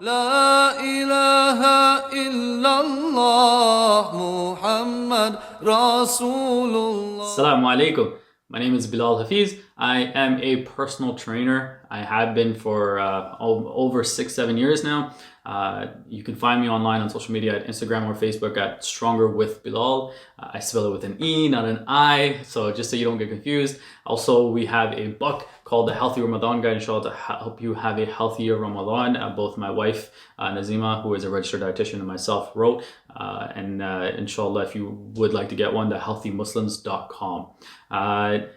لا إله إلا الله محمد رسول الله. Assalamu alaikum. My name is Belal Hafeez. I am a personal trainer. I have been for over 6-7 years now. You can find me online on social media at Instagram or Facebook at Stronger with Belal. I spell it with an E, not an I, so just so you don't get confused. Also, we have a book called The Healthy Ramadan Guide, inshallah, to help you have a healthier Ramadan. Both my wife, Nazima, who is a registered dietitian, and myself wrote. Inshallah, if you would like to get one, thehealthymuslims.com.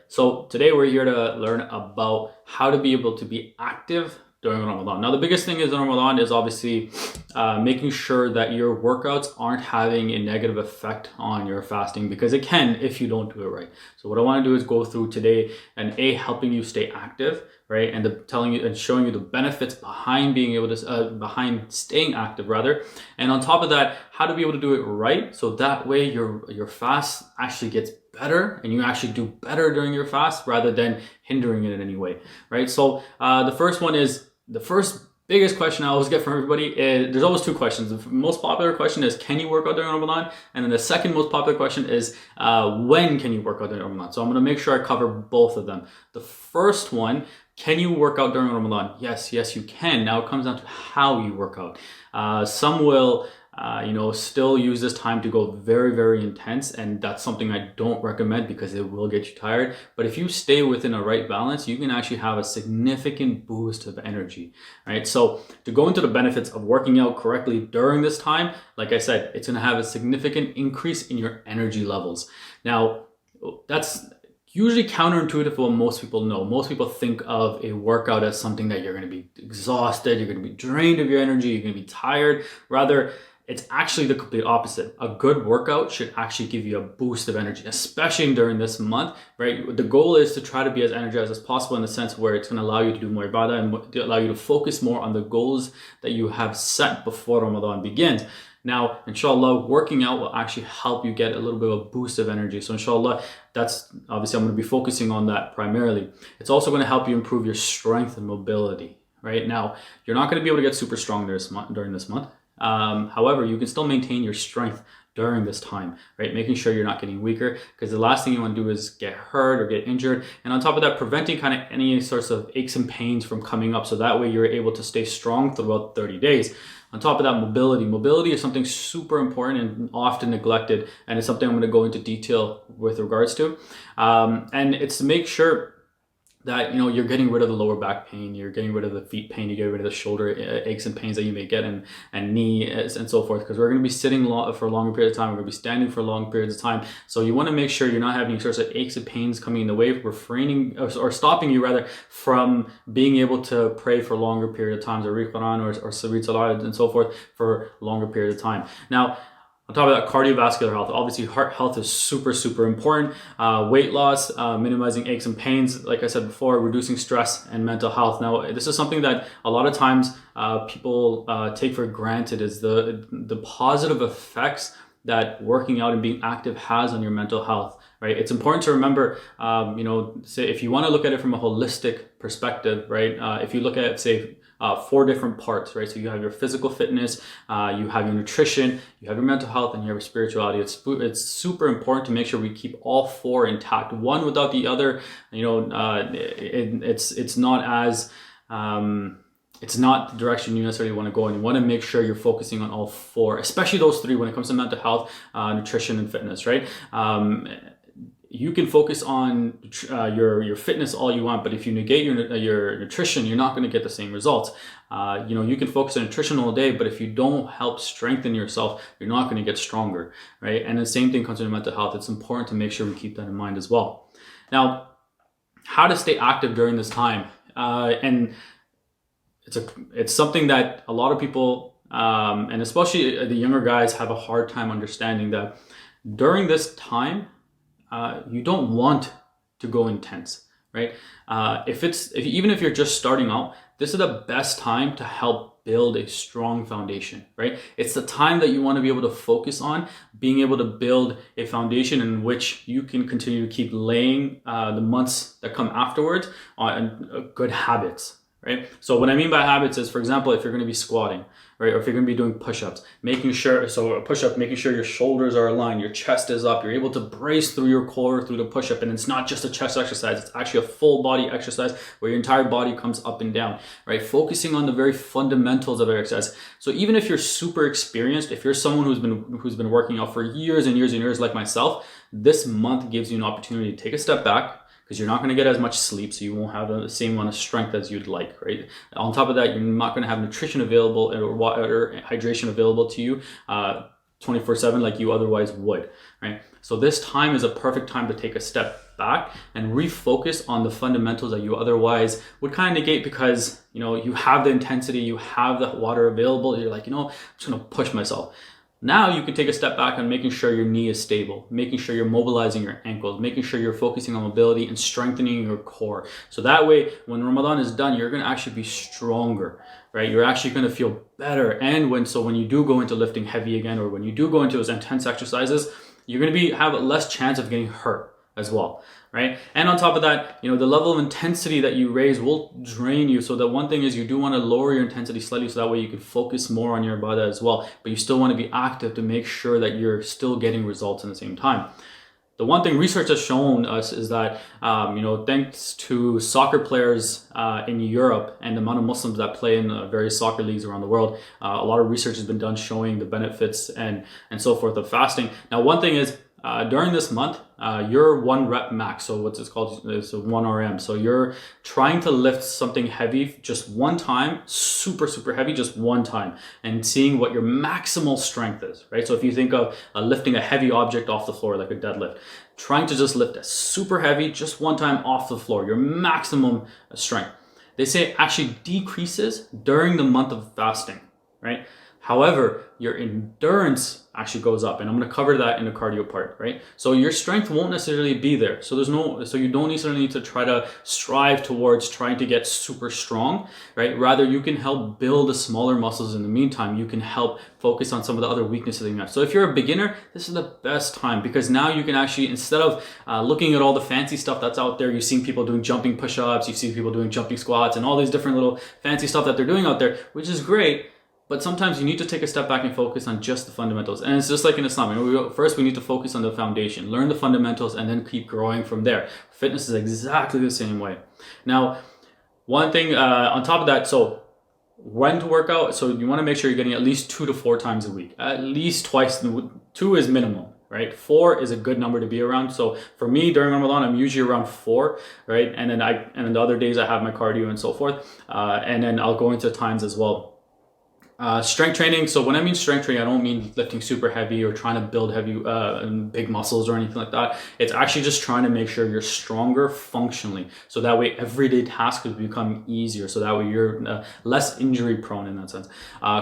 So today we're here to learn about how to be able to be active during Ramadan. Now, the biggest thing is in Ramadan is obviously making sure that your workouts aren't having a negative effect on your fasting, because it can if you don't do it right. So what I want to do is go through today and helping you stay active, right? And telling you and showing you the benefits behind being able to, behind staying active rather. And on top of that, how to be able to do it right. So that way your fast actually gets better and you actually do better during your fast rather than hindering it in any way, right? So the first biggest question I always get from everybody is, there's always two questions. The most popular question is, can you work out during Ramadan? And then the second most popular question is, when can you work out during Ramadan? So I'm gonna make sure I cover both of them. The first one, can you work out during Ramadan? Yes, you can. Now it comes down to how you work out. Some will still use this time to go very, very intense. And that's something I don't recommend because it will get you tired. But if you stay within a right balance, you can actually have a significant boost of energy, right? So to go into the benefits of working out correctly during this time, like I said, it's going to have a significant increase in your energy levels. Now, that's usually counterintuitive to what most people know. Most people think of a workout as something that you're going to be exhausted, you're going to be drained of your energy, you're going to be tired. Rather, it's actually the complete opposite. A good workout should actually give you a boost of energy, especially during this month, right? The goal is to try to be as energized as possible in the sense where it's going to allow you to do more ibadah and to allow you to focus more on the goals that you have set before Ramadan begins. Now, inshallah, working out will actually help you get a little bit of a boost of energy. So inshallah, that's obviously I'm going to be focusing on that primarily. It's also going to help you improve your strength and mobility, right? Now, you're not going to be able to get super strong during this month. However, you can still maintain your strength during this time, right? Making sure you're not getting weaker, because the last thing you want to do is get hurt or get injured. And on top of that, preventing kind of any sorts of aches and pains from coming up. So that way you're able to stay strong throughout 30 days. On top of that, mobility. Mobility is something super important and often neglected. And it's something I'm going to go into detail with regards to. And it's to make sure that you're getting rid of the lower back pain, you're getting rid of the feet pain, you get rid of the shoulder aches and pains that you may get, and knee and so forth, because we're going to be sitting for a longer period of time, we're going to be standing for long periods of time. So you want to make sure you're not having any sorts of aches and pains coming in the way, refraining or stopping you rather from being able to pray for longer period of times, or read Quran or Sarit Salah and so forth for longer period of time. Now, on top of that, cardiovascular health. Obviously, heart health is super, super important. Weight loss, minimizing aches and pains, like I said before, reducing stress and mental health. Now, this is something that a lot of times people take for granted, is the positive effects that working out and being active has on your mental health, right? It's important to remember, say if you want to look at it from a holistic perspective, right? If you look at, say, 4 different parts, right? So you have your physical fitness, you have your nutrition, you have your mental health, and you have your spirituality. It's super important to make sure we keep all 4 intact. One without the other, it's not as it's not the direction you necessarily want to go, and you want to make sure you're focusing on all 4, especially those 3 when it comes to mental health, nutrition, and fitness, right? You can focus on your fitness all you want, but if you negate your nutrition, you're not going to get the same results. You can focus on nutrition all day, but if you don't help strengthen yourself, you're not going to get stronger, right? And the same thing comes to mental health. It's important to make sure we keep that in mind as well. Now, how to stay active during this time, and it's something that a lot of people, and especially the younger guys, have a hard time understanding that during this time, you don't want to go intense, right? Even if you're just starting out, this is the best time to help build a strong foundation, right? It's the time that you want to be able to focus on being able to build a foundation in which you can continue to keep laying the months that come afterwards on good habits, right? So what I mean by habits is, for example, if you're going to be squatting, right, or if you're going to be doing push-ups, making sure, so a push-up, making sure your shoulders are aligned, your chest is up, you're able to brace through your core through the push-up, and it's not just a chest exercise, it's actually a full body exercise where your entire body comes up and down, right? Focusing on the very fundamentals of exercise. So even if you're super experienced, if you're someone who's been working out for years and years and years like myself, this month gives you an opportunity to take a step back, because you're not going to get as much sleep, so you won't have the same amount of strength as you'd like, right? On top of that, you're not going to have nutrition available or water, hydration available to you 24/7 like you otherwise would, right? So this time is a perfect time to take a step back and refocus on the fundamentals that you otherwise would kind of negate, because you have the intensity, you have the water available, you're like, I'm just going to push myself. Now you can take a step back on making sure your knee is stable, making sure you're mobilizing your ankles, making sure you're focusing on mobility and strengthening your core. So that way, when Ramadan is done, you're going to actually be stronger, right? You're actually going to feel better. And when you do go into lifting heavy again, or when you do go into those intense exercises, you're going to have less chance of getting hurt as well, right? And on top of that, the level of intensity that you raise will drain you. So the one thing is, you do want to lower your intensity slightly, so that way you can focus more on your ibadah as well, but you still want to be active to make sure that you're still getting results in the same time. The one thing research has shown us is that, thanks to soccer players in Europe and the amount of Muslims that play in various soccer leagues around the world, a lot of research has been done showing the benefits and so forth of fasting. Now, one thing is, during this month, your 1 rep max, so what's it called? It's a 1 RM. So you're trying to lift something heavy just one time, super, super heavy, just one time, and seeing what your maximal strength is, right? So if you think of lifting a heavy object off the floor, like a deadlift, trying to just lift it super heavy, just one time off the floor, your maximum strength. They say it actually decreases during the month of fasting, right? However, your endurance actually goes up, and I'm going to cover that in the cardio part, right? So your strength won't necessarily be there. So you don't necessarily need to try to strive towards trying to get super strong, right? Rather, you can help build the smaller muscles in the meantime. You can help focus on some of the other weaknesses that you have. So if you're a beginner, this is the best time, because now you can actually, instead of looking at all the fancy stuff that's out there, you've seen people doing jumping push-ups, you've seen people doing jumping squats, and all these different little fancy stuff that they're doing out there, which is great. But sometimes you need to take a step back and focus on just the fundamentals. And it's just like in Islam. First, we need to focus on the foundation, learn the fundamentals, and then keep growing from there. Fitness is exactly the same way. Now, one thing on top of that, so when to work out, so you want to make sure you're getting at least 2 to 4 times a week. At least twice. 2 is minimum, right? 4 is a good number to be around. So for me, during Ramadan, I'm usually around 4, right? And then the other days I have my cardio and so forth. And then I'll go into times as well. Strength training. So when I mean strength training, I don't mean lifting super heavy or trying to build heavy, big muscles or anything like that. It's actually just trying to make sure you're stronger functionally. So that way everyday tasks will become easier. So that way you're less injury prone in that sense.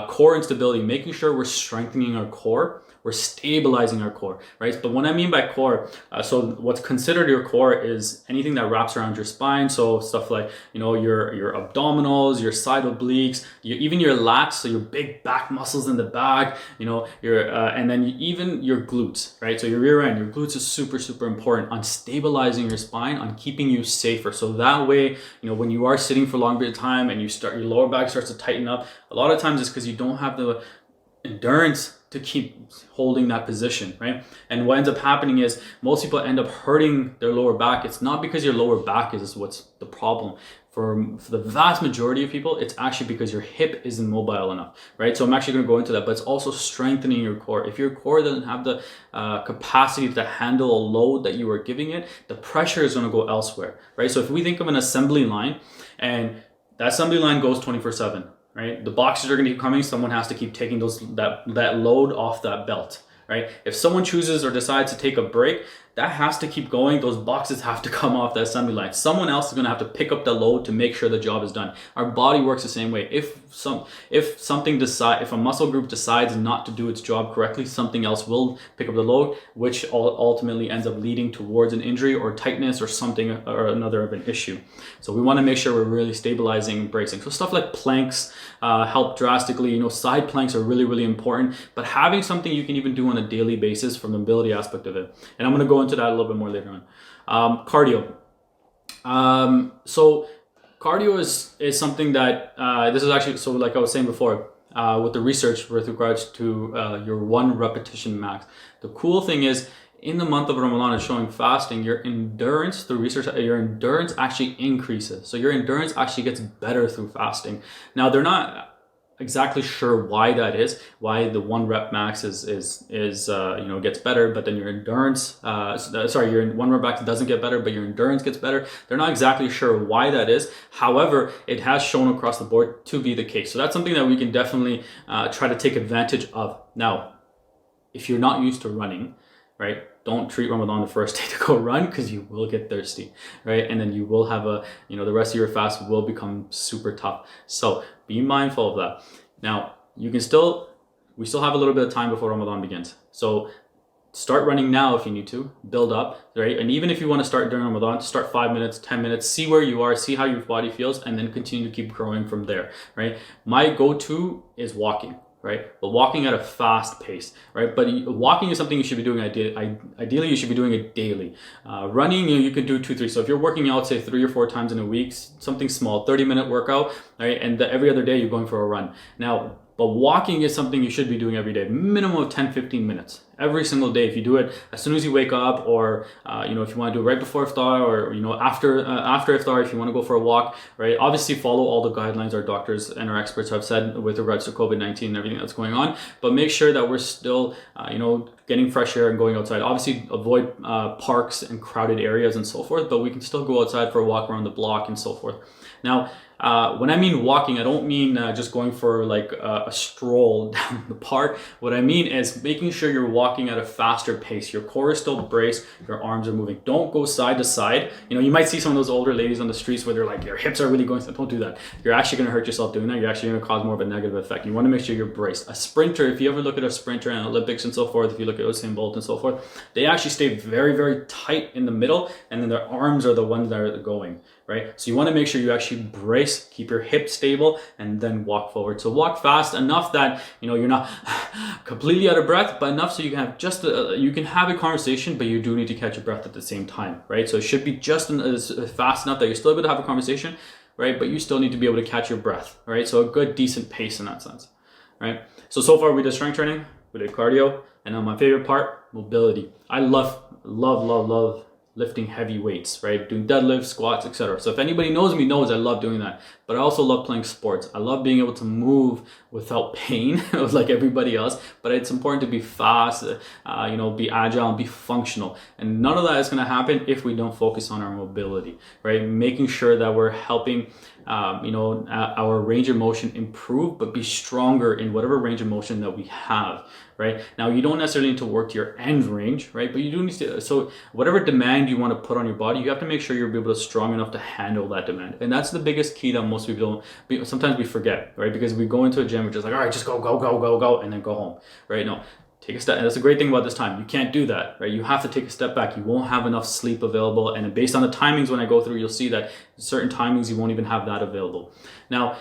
Core instability, making sure we're strengthening our core. We're stabilizing our core, right? But what I mean by core, so what's considered your core is anything that wraps around your spine. So stuff like, your abdominals, your side obliques, even your lats, so your big back muscles in the back, and then even your glutes, right? So your rear end, your glutes is super, super important on stabilizing your spine, on keeping you safer. So that way, when you are sitting for a long period of time and your lower back starts to tighten up, a lot of times it's because you don't have the endurance to keep holding that position, right? And what ends up happening is most people end up hurting their lower back. It's not because your lower back is what's the problem. For the vast majority of people, it's actually because your hip isn't mobile enough, right? So I'm actually going to go into that, but it's also strengthening your core. If your core doesn't have the capacity to handle a load that you are giving it, the pressure is going to go elsewhere, right? So if we think of an assembly line, and that assembly line goes 24/7, right? The boxes are going to keep coming. Someone has to keep taking that load off that belt, right? If someone chooses or decides to take a break, that has to keep going. Those boxes have to come off the assembly line. Someone else is going to have to pick up the load to make sure the job is done. Our body works the same way. If a muscle group decides not to do its job correctly, something else will pick up the load, which ultimately ends up leading towards an injury or tightness or something or another of an issue. So we want to make sure we're really stabilizing and bracing. So stuff like planks help drastically. Side planks are really, really important, but having something you can even do on a daily basis from the mobility aspect of it. And I'm going to go into that a little bit more later on. Cardio. So cardio is something that this is actually, so like I was saying before, with the research with regards to your 1 repetition max. The cool thing is, in the month of Ramadan, it's showing fasting, your endurance through research, your endurance actually increases. So your endurance actually gets better through fasting. Now, they're not exactly sure why that is, why the 1 rep max is gets better, but then your endurance, your 1 rep max doesn't get better, but your endurance gets better. They're not exactly sure why that is. However, it has shown across the board to be the case. So that's something that we can definitely try to take advantage of. Now, if you're not used to running, right, don't treat Ramadan the first day to go run, because you will get thirsty, right? And then you will have the rest of your fast will become super tough. So be mindful of that. Now, we still have a little bit of time before Ramadan begins. So start running now if you need to, build up, right? And even if you want to start during Ramadan, start 5 minutes, 10 minutes, see where you are, see how your body feels, and then continue to keep growing from there, right? My go-to is walking. Right? But walking at a fast pace, right? But walking is something you should be doing ideally you should be doing it daily. Running, you can do 2-3. So if you're working out, say 3 or 4 times in a week, something small, 30-minute workout, right? And every other day you're going for a run. Now, but walking is something you should be doing every day, minimum of 10-15 minutes every single day. If you do it as soon as you wake up, or if you want to do it right before iftar, or after iftar, if you want to go for a walk, right? Obviously follow all the guidelines our doctors and our experts have said with regards to COVID-19 and everything that's going on, but make sure that we're still getting fresh air and going outside. Obviously avoid parks and crowded areas and so forth, but we can still go outside for a walk around the block and so forth. Now, when I mean walking, I don't mean just going for like a stroll down the park. What I mean is making sure you're walking at a faster pace. Your core is still braced, your arms are moving. Don't go side to side. You might see some of those older ladies on the streets where they're like, your hips are really going. Don't do that. You're actually going to hurt yourself doing that. You're actually going to cause more of a negative effect. You want to make sure you're braced. A sprinter, if you ever look at a sprinter in Olympics and so forth, if you look at Usain Bolt and so forth, they actually stay very, very tight in the middle, and then their arms are the ones that are going, right? So you want to make sure you actually brace, keep your hips stable, and then walk forward. So walk fast enough that you're not completely out of breath, but enough so you can have you can have a conversation, but you do need to catch your breath at the same time, right? So it should be just fast enough that you're still able to have a conversation, right? But you still need to be able to catch your breath, right? So a good, decent pace in that sense, right? So far we did strength training, we did cardio, and now my favorite part, mobility. I love lifting heavy weights, right? Doing deadlifts, squats, etc. So if anybody knows me knows I love doing that. But I also love playing sports. I love being able to move without pain, like everybody else. But it's important to be fast, be agile and be functional. And none of that is going to happen if we don't focus on our mobility, right? Making sure that we're helping our range of motion improve, but be stronger in whatever range of motion that we have, right? Now, you don't necessarily need to work to your end range, right? But you do need to, so whatever demand you want to put on your body, you have to make sure you're able to strong enough to handle that demand. And that's the biggest key that most people don't, sometimes we forget, right? Because we go into a gym, we're just like, all right, just go, and then go home, right? No. Take a step, and that's the great thing about this time. You can't do that, right? You have to take a step back. You won't have enough sleep available, and based on the timings when I go through, you'll see that certain timings you won't even have that available. Now,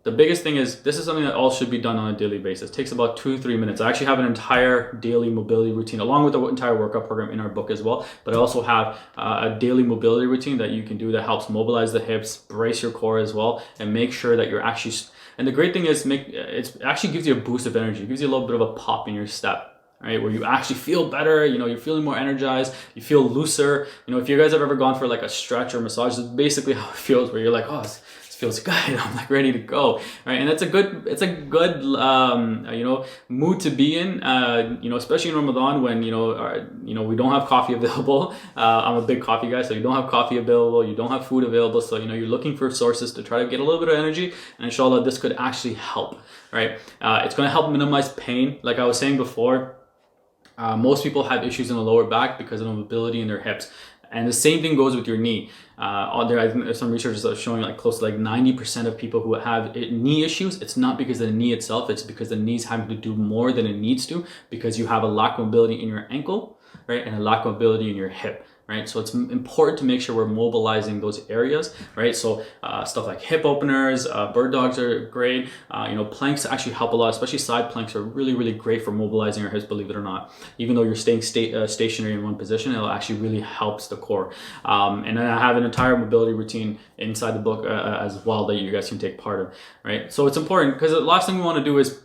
the biggest thing is, this is something that all should be done on a daily basis. It takes about 2-3 minutes. I actually have an entire daily mobility routine along with the entire workout program in our book as well. But I also have a daily mobility routine that you can do that helps mobilize the hips, brace your core as well, and make sure that you're actually. And the great thing is, it actually gives you a boost of energy. It gives you a little bit of a pop in your step, right? Where you actually feel better, you're feeling more energized, you feel looser. If you guys have ever gone for like a stretch or massage, it's basically how it feels, where you're like, oh, this feels good. I'm like ready to go, right? And it's a good mood to be in, especially in Ramadan when, we don't have coffee available. I'm a big coffee guy, so you don't have coffee available, you don't have food available. So, you're looking for sources to try to get a little bit of energy, and inshallah, this could actually help, right? It's going to help minimize pain. Like I was saying before, most people have issues in the lower back because of mobility in their hips. And the same thing goes with your knee. I think there's some research that's showing like close to like 90% of people who have knee issues, it's not because of the knee itself, it's because the knee's having to do more than it needs to, because you have a lack of mobility in your ankle, right? And a lack of mobility in your hip. right? So it's important to make sure we're mobilizing those areas, right? So stuff like hip openers, bird dogs are great. Planks actually help a lot, especially side planks are really, really great for mobilizing our hips, believe it or not. Even though you're staying stationary in one position, it'll actually really helps the core. And then I have an entire mobility routine inside the book as well that you guys can take part of, right? So it's important because the last thing we want to do is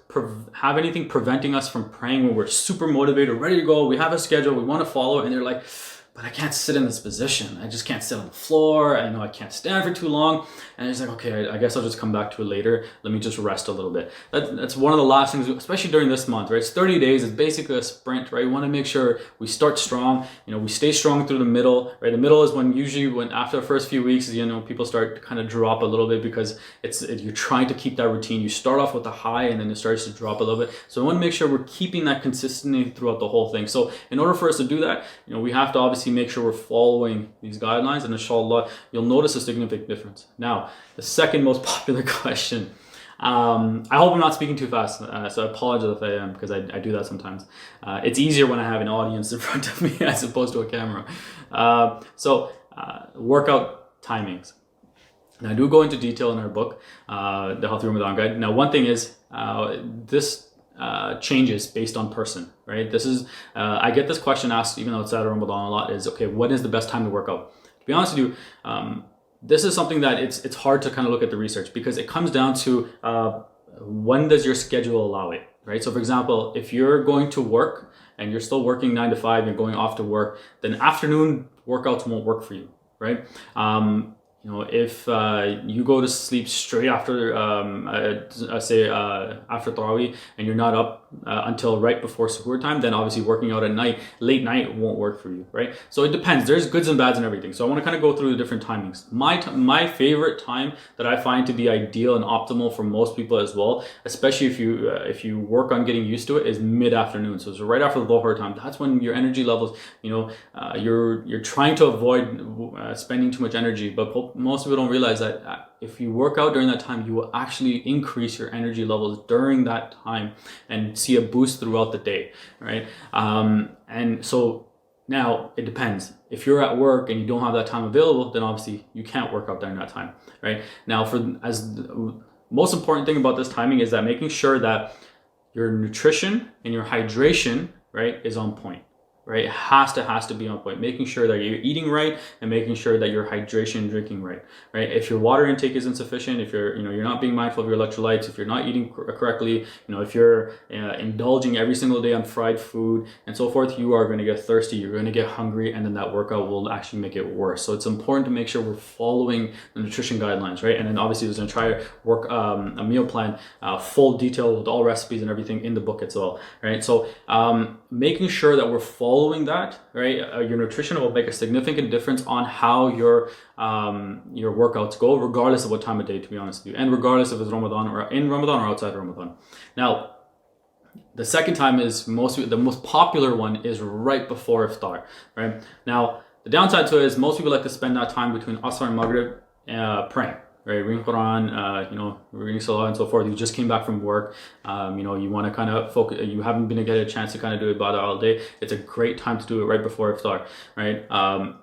have anything preventing us from praying when we're super motivated, ready to go, we have a schedule, we want to follow, and they're like, but I can't sit in this position. I just can't sit on the floor. I know I can't stand for too long. And it's like, okay, I guess I'll just come back to it later. Let me just rest a little bit. That's one of the last things, especially during this month, right? It's 30 days. It's basically a sprint, right? We want to make sure we start strong. We stay strong through the middle, right? The middle is when after the first few weeks, people start to kind of drop a little bit because you're trying to keep that routine. You start off with a high and then it starts to drop a little bit. So we want to make sure we're keeping that consistency throughout the whole thing. So in order for us to do that, we have to obviously make sure we're following these guidelines, and inshallah you'll notice a significant difference. Now the second most popular question, I hope I'm not speaking too fast, so I apologize if I am, because I do that sometimes. It's easier when I have an audience in front of me as opposed to a camera. Workout timings. Now I do go into detail in our book, the Healthy Ramadan Guide. Now one thing is this changes based on person, right? This is, I get this question asked even outside of Ramadan a lot, is, okay, when is the best time to work out? To be honest with you, this is something that it's hard to kind of look at the research, because it comes down to when does your schedule allow it, right? So for example, if you're going to work and you're still working 9 to 5, you're going off to work, then afternoon workouts won't work for you, right? If you go to sleep straight after, after Tarawih, and you're not up until right before suhoor time, then obviously working out at night, late night, won't work for you, right? So it depends. There's goods and bads and everything. So I want to kind of go through the different timings. My favorite time that I find to be ideal and optimal for most people as well, especially if you work on getting used to it, is mid-afternoon. So it's right after the Dhuhr time. That's when your energy levels, you're trying to avoid spending too much energy, but most people don't realize that if you work out during that time, you will actually increase your energy levels during that time and see a boost throughout the day, right? And so now it depends. If you're at work and you don't have that time available, then obviously you can't work out during that time, right? Now, as the most important thing about this timing is that making sure that your nutrition and your hydration, right, is on point. Right, it has to be on point. Making sure that you're eating right and making sure that your hydration and drinking right. If your water intake is insufficient, if you're not being mindful of your electrolytes, if you're not eating correctly, if you're indulging every single day on fried food and so forth, you are going to get thirsty. You're going to get hungry, and then that workout will actually make it worse. So it's important to make sure we're following the nutrition guidelines, right? And then obviously there's an entire a meal plan, full detail with all recipes and everything in the book as well, right? So making sure that we're following that, right? Your nutrition will make a significant difference on how your workouts go, regardless of what time of day, to be honest with you, and regardless if it's Ramadan or in Ramadan or outside Ramadan. Now, the second time is the most popular one is right before iftar, right? Now, the downside to it is most people like to spend that time between Asr and Maghrib praying. Right, reading Quran, reading Salah and so forth. You just came back from work. You want to kind of focus. You haven't been to get a chance to kind of do Ibadah all day. It's a great time to do it right before iftar, right?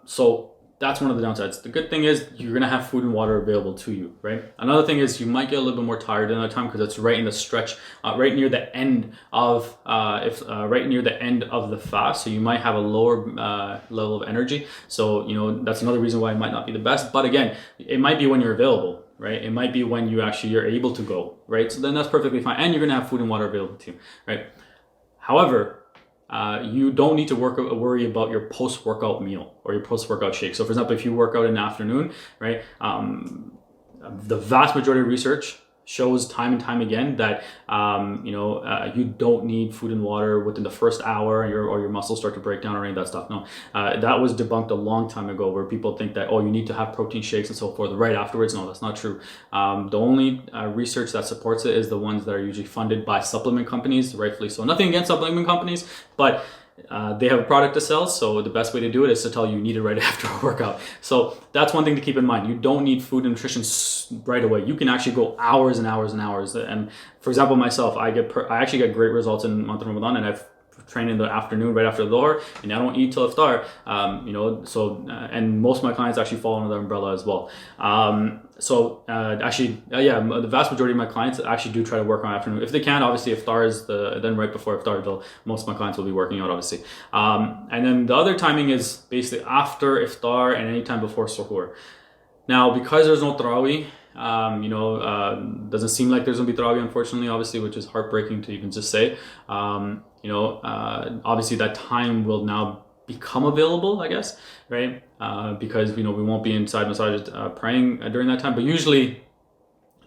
So that's one of the downsides. The good thing is you're gonna have food and water available to you, right? Another thing is you might get a little bit more tired in that time because it's right in the stretch, right near the end of the fast. So you might have a lower level of energy. So that's another reason why it might not be the best. But again, it might be when you're available, right? It might be when you're able to go, right? So then that's perfectly fine, and you're gonna have food and water available to you, right? However, you don't need to worry about your post-workout meal or your post-workout shake. So for example, if you work out in the afternoon, right, the vast majority of research shows time and time again that you don't need food and water within the first hour, or your muscles start to break down or any of that stuff. No, that was debunked a long time ago, where people think that, you need to have protein shakes and so forth right afterwards. No, that's not true. The only research that supports it is the ones that are usually funded by supplement companies, rightfully so. Nothing against supplement companies, but they have a product to sell, so the best way to do it is to tell you need it right after a workout. So that's one thing to keep in mind. You don't need food and nutrition right away. You can actually go hours and hours and hours. And for example, myself, I actually get great results in the month of Ramadan, and I've train in the afternoon right after Dhuhr, and I don't eat till iftar. And most of my clients actually fall under the umbrella as well. The vast majority of my clients actually do try to work on afternoon if they can. Obviously, iftar is then right before iftar, most of my clients will be working out, obviously. And then the other timing is basically after iftar and anytime before suhoor. Now, because there's no tarawih, doesn't seem like there's gonna be tarawih, unfortunately, obviously, which is heartbreaking to even just say. Obviously that time will now become available, I guess, right? Because we won't be inside masajid praying during that time, but usually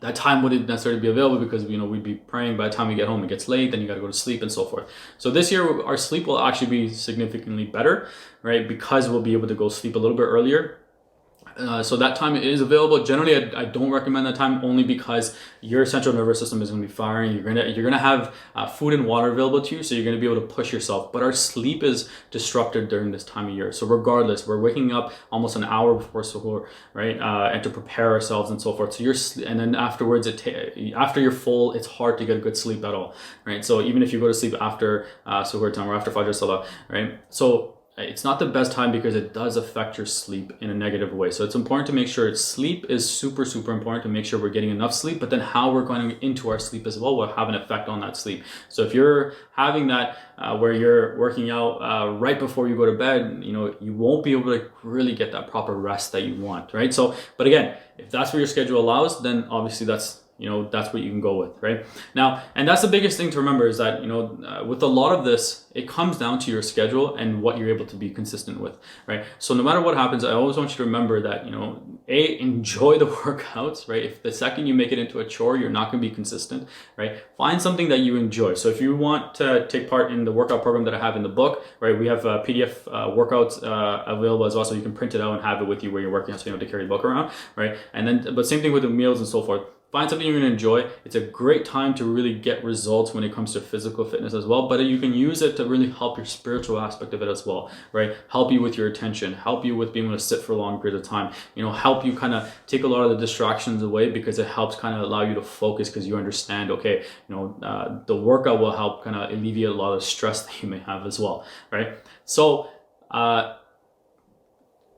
that time wouldn't necessarily be available because we'd be praying. By the time we get home, it gets late, then you got to go to sleep and so forth. So this year our sleep will actually be significantly better, right? Because we'll be able to go sleep a little bit earlier. So that time is available. Generally, I don't recommend that time, only because your central nervous system is going to be firing. You're gonna have food and water available to you, so you're going to be able to push yourself. But our sleep is disrupted during this time of year. So regardless, we're waking up almost an hour before suhoor, right? And to prepare ourselves and so forth. And then afterwards, after you're full, it's hard to get a good sleep at all, right? So even if you go to sleep after suhoor time or after fajr salah, right? So it's not the best time because it does affect your sleep in a negative way. So it's important to make sure sleep is super, super important to make sure we're getting enough sleep, but then how we're going into our sleep as well will have an effect on that sleep. So if you're having that where you're working out right before you go to bed, you won't be able to really get that proper rest that you want, right? So, but again, if that's what your schedule allows, then obviously that's what you can go with, right? Now, and that's the biggest thing to remember is that, with a lot of this, it comes down to your schedule and what you're able to be consistent with, right? So no matter what happens, I always want you to remember that, enjoy the workouts, right? If the second you make it into a chore, you're not going to be consistent, right? Find something that you enjoy. So if you want to take part in the workout program that I have in the book, right? We have PDF workouts available as well, so you can print it out and have it with you where you're working out, so you don't have to carry the book around, right? And then, but same thing with the meals and so forth. Find something you're going to enjoy. It's a great time to really get results when it comes to physical fitness as well, but you can use it to really help your spiritual aspect of it as well, right? Help you with your attention, help you with being able to sit for a long period of time, help you kind of take a lot of the distractions away, because it helps kind of allow you to focus, because you understand, okay, the workout will help kind of alleviate a lot of stress that you may have as well, right? So,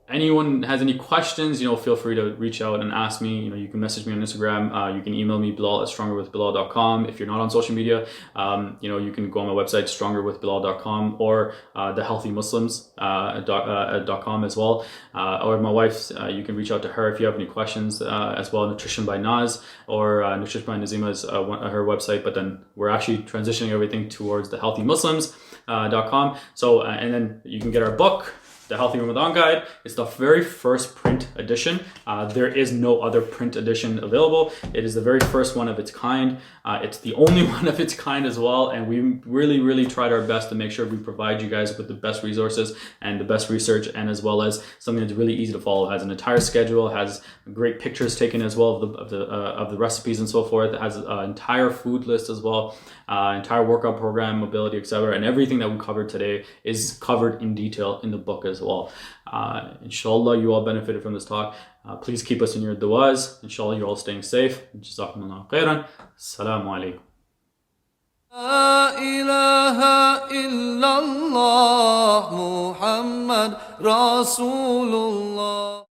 anyone has any questions, feel free to reach out and ask me. You can message me on Instagram. You can email me, Bilal@strongerwithbilal.com. If you're not on social media, you can go on my website, strongerwithbilal.com, or thehealthymuslims.com as well. Or my wife's, you can reach out to her if you have any questions as well. Nutrition by Naz or Nutrition by Nazima is her website, but then we're actually transitioning everything towards thehealthymuslims.com. So, and then you can get our book, The Healthy Ramadan Guide. It's the very first print edition. There is no other print edition available. It is the very first one of its kind. It's the only one of its kind as well. And we really, really tried our best to make sure we provide you guys with the best resources and the best research, and as well as something that's really easy to follow. It has an entire schedule, has great pictures taken as well of the recipes and so forth. It has an entire food list as well, entire workout program, mobility, etc. And everything that we covered today is covered in detail in the book as well. Inshallah, you all benefited from this talk. Please keep us in your du'as. Inshallah, you're all staying safe. Jazakumullah khairan. Assalamu alaikum. لا إله إلا الله محمد رسول الله.